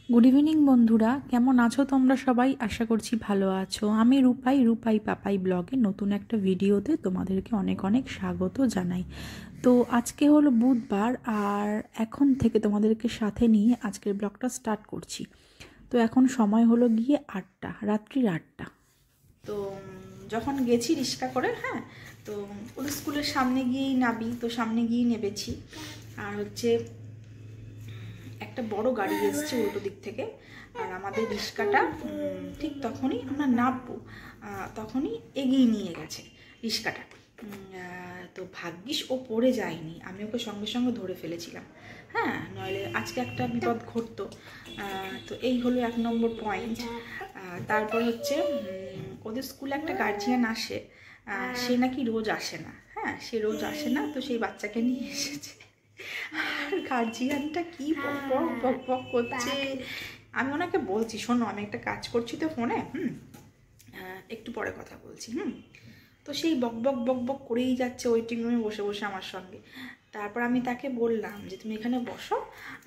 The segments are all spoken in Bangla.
গুড ইভিনিং বন্ধুরা, কেমন আছো তোমরা সবাই? আশা করছি ভালো আছো। আমি রূপাই পাপাই ব্লগে নতুন একটা ভিডিওতে তোমাদেরকে অনেক অনেক স্বাগত জানাই। তো আজকে হলো বুধবার, আর এখন থেকে তোমাদেরকে সাথে নিয়ে আজকের ব্লগটা স্টার্ট করছি। তো এখন সময় হলো গিয়ে 8টা, রাত্রির 8টা। তো যখন গেছি রিক্সা করে, হ্যাঁ, তো ওর স্কুলের সামনে গিয়েই নাবি, তো সামনে গিয়েই নেবেছি। আর হচ্ছে একটা বড় গাড়ি এসছে উল্টো দিক থেকে, আর আমাদের রিক্সাটা ঠিক তখনই আমরা নামবো তখনই এগিয়ে নিয়ে গেছে রিক্সাটা। তো ভাগ্যিস ও পড়ে যায়নি, আমি ওকে সঙ্গে সঙ্গে ধরে ফেলেছিলাম, হ্যাঁ, নইলে আজকে একটা বিপদ ঘটতো। তো এই হলো 1 নম্বর পয়েন্ট। তারপর হচ্ছে ওদের স্কুলে একটা গার্জিয়ান আসে, সে নাকি রোজ আসে না, হ্যাঁ, সে রোজ আসে না, তো সেই বাচ্চাকে নিয়ে এসেছে। আর গার্জিয়ানটা কি বক বক করছে। আমি ওনাকে বলছি, শোনো আমি একটা কাজ করছি তো ফোনে, একটু পরে কথা বলছি। তো সেই বক বক করেই যাচ্ছে ওয়েটিং রুমে বসে বসে আমার সঙ্গে। তারপর আমি তাকে বললাম যে তুমি এখানে বসো,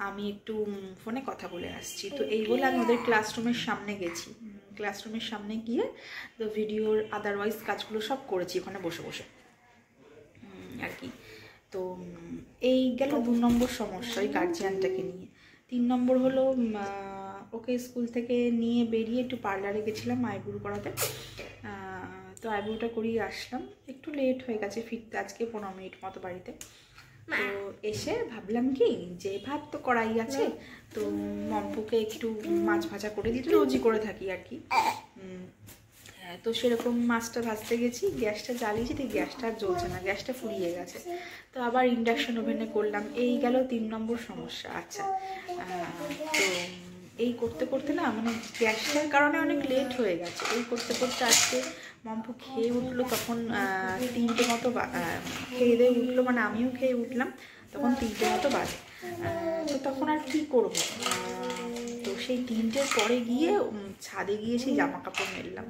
আমি একটু ফোনে কথা বলে আসছি। তো এই বলে আমি ওদের ক্লাসরুমের সামনে গেছি। ক্লাসরুমের সামনে গিয়ে তো ভিডিওর আদারওয়াইজ কাজগুলো সব করেছি ওখানে বসে বসে আর কি। তো এই গেল 2 নম্বর সমস্যা ওই গার্জিয়ানটাকে নিয়ে। 3 নম্বর হলো ওকে স্কুল থেকে নিয়ে বেরিয়ে একটু পার্লারে গেছিলাম আইব্রু করাতে। তো আইব্রুটা করিয়ে আসলাম, একটু লেট হয়ে গেছে ফিরতে, আজকে 15 মিনিট মতো বাড়িতে। তো এসে ভাবলাম কি যে ভাত তো করাই আছে, তো মম্পুকে একটু মাছ ভাজা করে দিতে, রোজই করে থাকি আর কি। তো সেরকম মাছটা ভাজতে গেছি, গ্যাসটা জ্বালিয়েছি, তো গ্যাসটা আর জ্বলছে না, গ্যাসটা ফুরিয়ে গেছে। তো আবার ইন্ডাকশন ওভেনে করলাম। এই গেল 3 নম্বর সমস্যা। আচ্ছা, তো এই করতে করতে না, মানে গ্যাসটার কারণে অনেক লেট হয়ে গেছে। এই করতে করতে আজকে মম্পু খেয়ে উঠলো, তখন 3টে মতো খেয়ে দিয়ে উঠলো, মানে আমিও খেয়ে উঠলাম, তখন 3টে মতো বাজে। তো তখন আর কি করবো, তো সেই 3টের পরে গিয়ে ছাদে গিয়ে সেই জামা কাপড় মেললাম।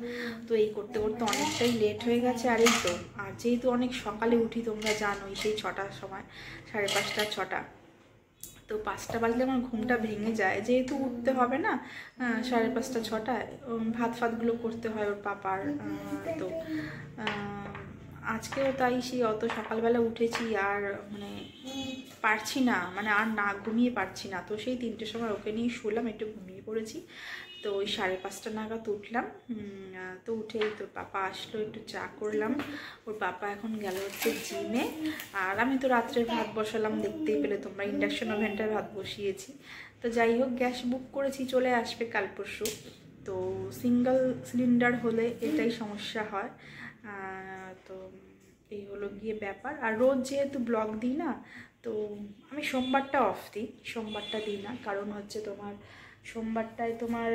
তো এই করতে করতে অনেকটাই লেট হয়ে গেছে। আর এই তো, আর যেহেতু অনেক সকালে উঠি তোমরা জানোই, সেই 6টার সময়, 5:30 6টা, তো 5টা বাজলে আমার ঘুমটা ভেঙে যায়, যেহেতু উঠতে হবে না 5:30 6টায়, ভাত ফাতগুলো করতে হয় ওর পাপার। তো আজকেও তাই, সেই অত সকালবেলা উঠেছি, আর মানে পারছি না, মানে আর না ঘুমিয়ে পারছি না। তো সেই 3টের সময় ওকে নিয়ে শুলাম, একটু ঘুমিয়ে পড়েছি। তো ওই 5:30 নাগাদ উঠলাম। তো উঠেই তোর পাপা আসলো, একটু চা করলাম। ওর পাপা এখন গেল হচ্ছে জিমে, আর আমি তো রাত্রে ভাত বসালাম, দেখতেই পেলে তোমরা, ইন্ডাকশন ওভেনটায় ভাত বসিয়েছি। তো যাই হোক, গ্যাস বুক করেছি, চলে আসবে কাল পরশু। তো সিঙ্গেল সিলিন্ডার হলে এটাই সমস্যা হয়। তো এই হলো গিয়ে ব্যাপার। আর রোজ যেহেতু ব্লগ দিই না, তো আমি সোমবারটা অফ দিই, সোমবারটা দিই না, কারণ হচ্ছে তোমার সোমবারটায় তোমার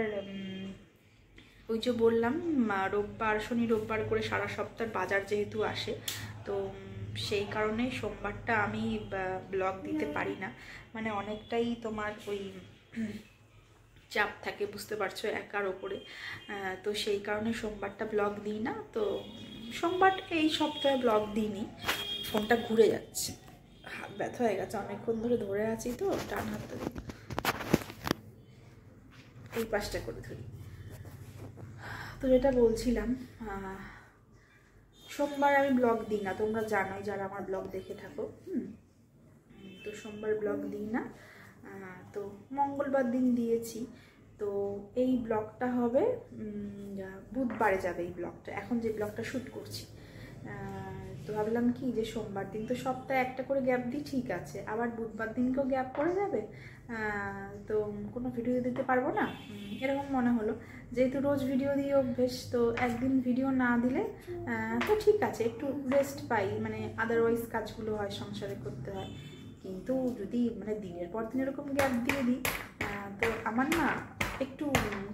ওই যে বললাম রোববার শনি রোববার করে সারা সপ্তাহ বাজার যেহেতু আসে, তো সেই কারণে সোমবারটা আমি ব্লগ দিতে পারি না। মানে অনেকটাই তোমার ওই চাপ থাকে, বুঝতে পারছো, একার ওপরে। তো সেই কারণে সোমবারটা ব্লগ দিই না। তো সোমবার এই সপ্তাহে ব্লগ দিইনি। ফোনটা ঘুরে যাচ্ছে, হাত ব্যথা হয়ে গেছে, অনেকক্ষণ ধরে ধরে আছি তো, টান হাত এই পাশটা করে ধরি। তো যেটা বলছিলাম, সোমবার আমি ব্লগ দিই না, তোমরা জানোই যারা আমার ব্লগ দেখে থাকো। তো সোমবার ব্লগ দিই না। তো মঙ্গলবার দিন দিয়েছি। তো এই ব্লগটা হবে বুধবারে যাবে এই ব্লগটা, এখন যে ব্লগটা শ্যুট করছি। তো ভাবলাম কি যে সোমবার দিন তো সপ্তাহে একটা করে গ্যাপ দিই, ঠিক আছে, আবার বুধবার দিনকেও গ্যাপ পড়ে যাবে, তো কোনো ভিডিও দিতে পারবো না, এরকম মনে হলো। যেহেতু রোজ ভিডিও দিয়ে অভ্যেস, তো একদিন ভিডিও না দিলে তো ঠিক আছে, একটু রেস্ট পাই, মানে আদারওয়াইজ কাজগুলো হয়, সংসারে করতে হয়। কিন্তু যদি মানে দিনের পর দিন এরকম গ্যাপ দিয়ে দিই, তো আমার না একটু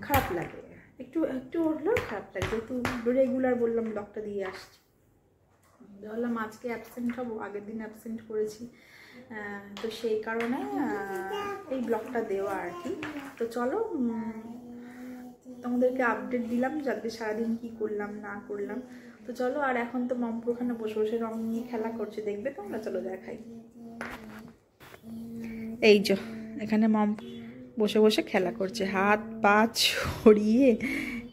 খারাপ লাগে, একটু হলেও খারাপ লাগে, যেহেতু রেগুলার বললাম ব্লগটা দিয়ে আসছি। বললাম আজকে অ্যাবসেন্ট হব, আগের দিন অ্যাবসেন্ট করেছি, তো সেই কারণে এই ব্লগটা দেওয়া আর কি। তো চলো তোমাদেরকে আপডেট দিলাম যাতে সারাদিন কি করলাম না করলাম। তো চলো, আর এখন তো মম্পু ওখানে বসে বসে রং নিয়ে খেলা করছে, দেখবে তোমরা, চলো দেখাই। এই যে এখানে বসে বসে খেলা করছে, হাত পা ছড়িয়ে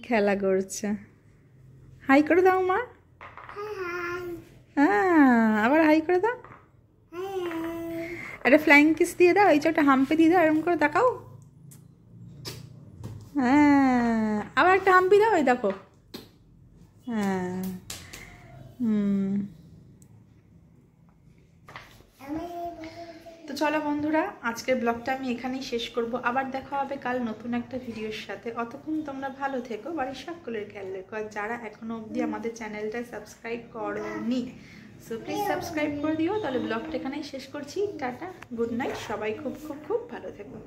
খেলা করছে। হাই করে দাও মা। হ্যাঁ, আবার হাই করে দাও। একটা ফ্লাইং কিস দিয়ে দাও, এই যে একটা হাম্পি দিয়ে দাও, এরকম করে দেখাও। হ্যাঁ, আবার একটা হাম্পি দাও, এই দেখো। হ্যাঁ, তো চলো বন্ধুরা, আজকের ব্লগটা আমি এখানেই শেষ করব। আবার দেখা হবে কাল নতুন একটা ভিডিওর সাথে। অতক্ষণ তোমরা ভালো থেকো, বাড়ির সকলের খেয়াল রেখো। আর যারা এখনো অবধি আমাদের চ্যানেলটা সাবস্ক্রাইব করোনি, সো প্লিজ সাবস্ক্রাইব করে দিও। তাহলে ব্লগটা এখানেই শেষ করছি। টাটা, গুড নাইট, সবাই খুব খুব খুব ভালো থেকো।